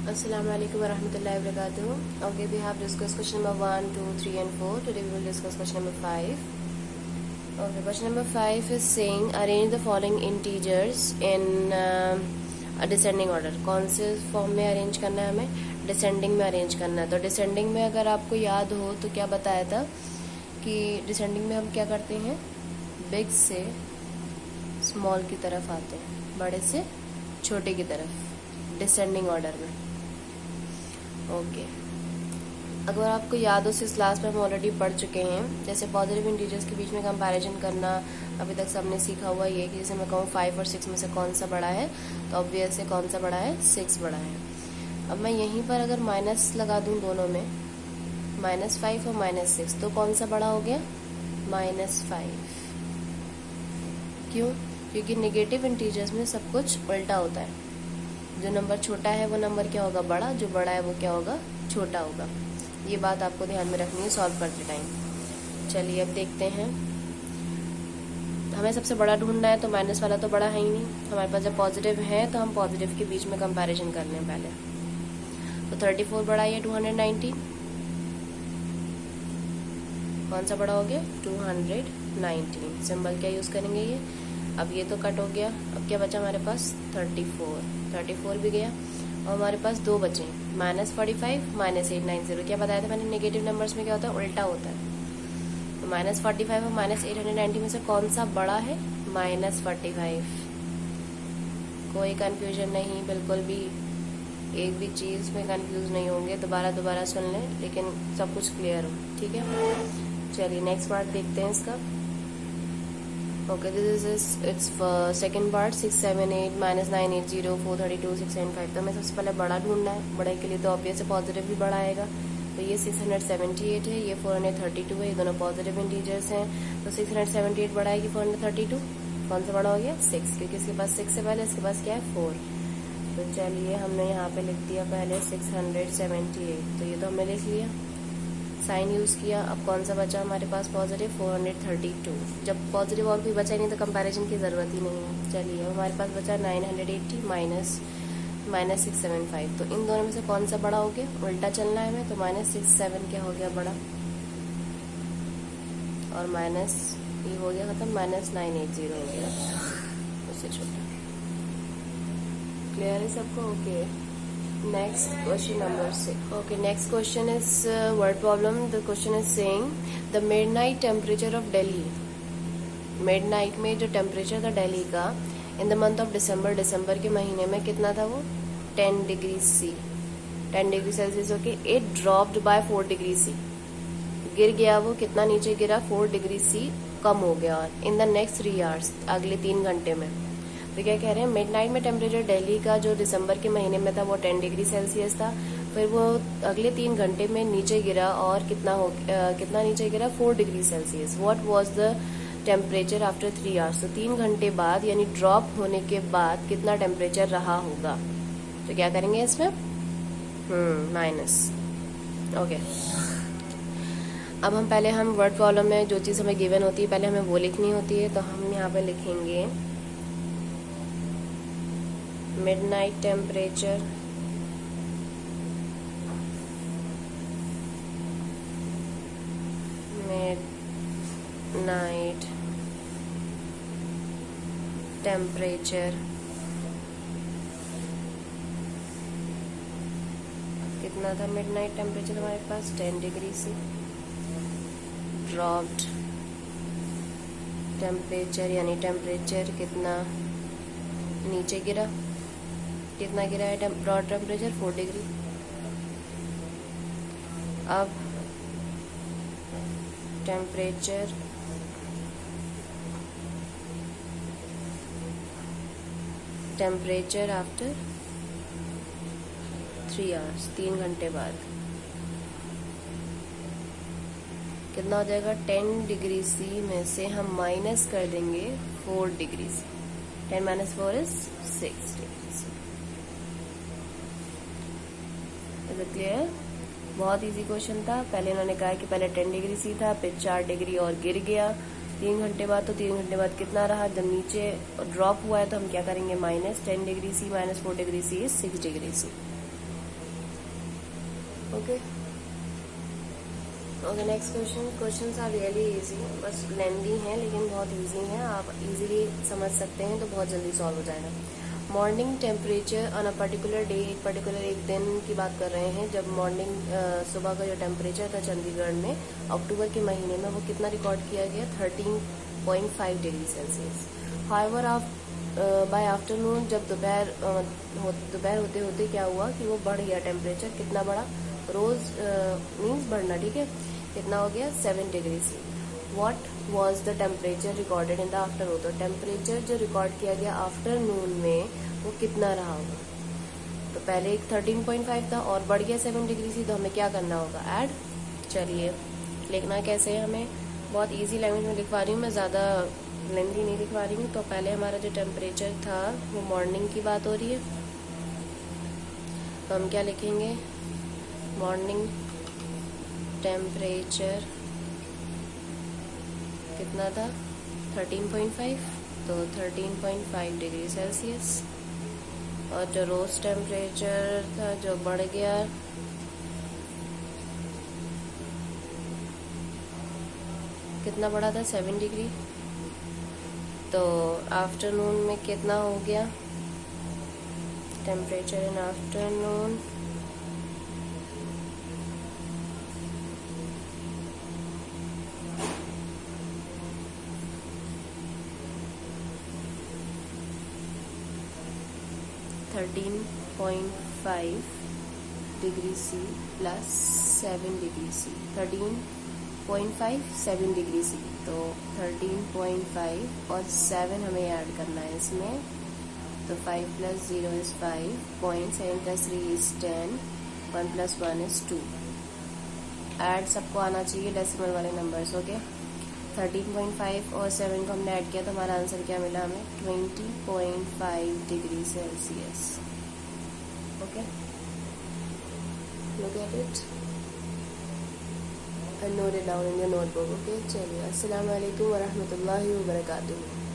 Assalamu alaikum warahmatullahi wabarakatuh. Okay, we have discussed question number 1, 2, 3 and 4. Today we will discuss question number 5. Okay, question number 5 is saying arrange the following integers in a descending order. कौन से form में arrange करना है हमें? Descending में arrange करना है. तो डिसेंडिंग में अगर आपको याद हो तो क्या बताया था कि डिसेंडिंग में हम क्या करते हैं, बिग से स्मॉल की तरफ आते हैं, बड़े से छोटे की तरफ डिसेंडिंग ऑर्डर में. ओके अगर आपको याद हो इस क्लास में हम ऑलरेडी पढ़ चुके हैं. जैसे पॉजिटिव इंटीजर्स के बीच में कंपैरिजन करना अभी तक सबने सीखा हुआ ये कि जैसे मैं कहूँ 5 और 6 में से कौन सा बड़ा है, तो ऑब्वियस से कौन सा बड़ा है, 6 बड़ा है. अब मैं यहीं पर अगर माइनस लगा दूं दोनों में, -5 और -6, तो कौन सा बड़ा हो गया, -5. क्यों? क्योंकि नेगेटिव इंटीजर्स में सब कुछ उल्टा होता है. जो नंबर छोटा है वो नंबर क्या होगा, बड़ा. जो बड़ा है वो क्या होगा, छोटा होगा. ये बात आपको ध्यान में रखनी है सॉल्व करते टाइम. चलिए अब देखते हैं. हमें सबसे बड़ा ढूंढना है, तो माइनस वाला तो बड़ा है ही नहीं. हमारे पास जब पॉजिटिव है तो हम पॉजिटिव के बीच में कंपैरिजन कर लें पहले. तो 34 बड़ा है 219. कौन सा बड़ा हो गया, 219. सिंबल क्या यूज करेंगे ये. अब ये तो कट हो गया. अब क्या बचा हमारे पास, 34 भी गया. और हमारे पास दो बचे, -45 -890. क्या बताया था मैंने, नेगेटिव नंबर्स में क्या होता है, उल्टा होता है. तो -45 और -890 में से कौन सा बड़ा है, -45. कोई कंफ्यूजन नहीं, बिल्कुल भी एक भी चीज़ में कंफ्यूज नहीं होंगे. दोबारा सुन लें लेकिन सब कुछ क्लियर हो, ठीक है. चलिए नेक्स्ट पार्ट देखते हैं इसका. Okay this is it's second part. 6, 7, 8 -980 432 695. तो हमें सबसे पहले बड़ा ढूंढना है. बड़े के लिए तो ऑब्वियस पॉजिटिव भी बड़ा आएगा. तो ये 678 है, ये 432 है. ये दोनों पॉजिटिव इंटीजर्स हैं. तो 678 बड़ा है कि 432. कौन सा बड़ा हो गया, 6, क्योंकि इसके पास 6 से पहले इसके पास क्या है, 4. तो चलिए हमने यहाँ पे लिख दिया पहले 678. तो ये तो हमने लिख लिया, साइन यूज़ किया. अब कौन सा बचा हमारे पास पॉजिटिव, 432. जब पॉजिटिव और कोई बचा ही नहीं तो कंपैरिजन की ज़रूरत ही नहीं है. चलिए अब हमारे पास बचा 980 माइनस 675. तो इन दोनों में से कौन सा बड़ा हो गया, उल्टा चलना है हमें. तो -67 क्या हो गया, बड़ा. और माइनस ये हो गया खत्म, -980 हो गया उससे छोटा. क्लियर है सबको. Okay next question number 6. Okay, next question is word problem. The question is saying the midnight temperature of Delhi. midnight में जो टेम्परेचर था दिल्ली का in the month of December, दिसंबर के महीने में कितना था वो, 10 degree C, 10 degree Celsius. Okay, it dropped by 4 degree C. गिर गया वो, कितना नीचे गिरा, 4 डिग्री C कम हो गया. इन द नेक्स्ट 3 आवर्स, अगले 3 घंटे में. तो क्या कह रहे हैं, मिडनाइट में टेम्परेचर दिल्ली का जो दिसंबर के महीने में था वो 10 डिग्री सेल्सियस था. फिर वो अगले 3 घंटे में नीचे गिरा और कितना नीचे गिरा, 4 degree Celsius. What was the temperature after 3 hours. तो 3 घंटे बाद यानी ड्रॉप होने के बाद कितना टेम्परेचर रहा होगा. तो क्या करेंगे इसमें, माइनस. ओके अब हम पहले वर्ड प्रॉब्लम में जो चीज़ हमें गिवन होती है पहले हमें वो लिखनी होती है. तो हम यहाँ पे लिखेंगे midnight temperature midnight temperature कितना था midnight temperature हमारे पास, 10 डिग्री से. dropped temperature यानी टेम्परेचर कितना नीचे गिरा, कितना गिरा है ड्रॉप टेम्परेचर, 4 डिग्री. अब टेम्परेचर आफ्टर 3 आवर्स, 3 घंटे बाद कितना हो जाएगा, 10 डिग्री C में से हम माइनस कर देंगे 4 degree C. 10 - 4 is 6 degree C. Is it clear. बहुत इजी क्वेश्चन था. पहले इन्होंने कहा कि पहले 10 डिग्री C था, फिर 4 डिग्री और गिर गया 3 घंटे बाद. तो 3 घंटे बाद कितना रहा, जब नीचे ड्रॉप हुआ है तो हम क्या करेंगे, -10 degree C -4 degree C is 6 degree C. Okay okay next questions are really easy, बस लेंदी हैं लेकिन बहुत इजी हैं, आप इजीली समझ सकते हैं तो बहुत जल्दी सॉल्व हो जाएगा। Morning temperature on a particular day, एक दिन की बात कर रहे हैं जब मॉर्निंग सुबह का जो टेम्परेचर था चंडीगढ़ में अक्टूबर के महीने में वो कितना रिकॉर्ड किया गया 13.5 degree Celsius. However by afternoon जब दोपहर होते होते क्या हुआ कि वो बढ़ गया टेम्परेचर, कितना बढ़ा, रोज मीन्स बढ़ना, ठीक है, कितना हो गया 7 degree C. What was the temperature recorded in the afternoon, तो टेम्परेचर जो रिकॉर्ड किया गया आफ्टरनून में वो कितना रहा होगा। तो पहले एक 13.5 था और बढ़ गया 7 डिग्री सी, तो हमें क्या करना होगा, ऐड। चलिए लिखना कैसे है, हमें बहुत इजी लैंग्वेज में लिखवा रही हूँ मैं, ज़्यादा लेंथी नहीं लिखवा रही हूँ। तो पहले हमारा जो टेम्परेचर था वो मॉर्निंग की बात हो रही है, तो हम क्या लिखेंगे, मॉर्निंग टेम्परेचर कितना था 13.5, तो 13.5 डिग्री सेल्सियस। और जो रोज टेम्परेचर था जो बढ़ गया कितना बढ़ा था 7 डिग्री, तो आफ्टरनून में कितना हो गया temperature in afternoon, (13.5 degree C plus 7 degree C, 13.5 7 degree C, तो 13.5 और 7 हमें ऐड करना है इसमें, तो 5 + 0 is 5, 0.7 + 3 is 10, 1 + 1 is 2। ऐड सबको आना चाहिए डेसिमल वाले नंबर्स, ओके। 13.5 और 7 को हमने ऐड किया तो हमारा आंसर क्या मिला हमें 20.5 degree Celsius, okay. Look at it and note it down in your notebook, okay। चलिए, अस्सलाम वालेकुम वरहमतुल्लाहि वबरकातुहू।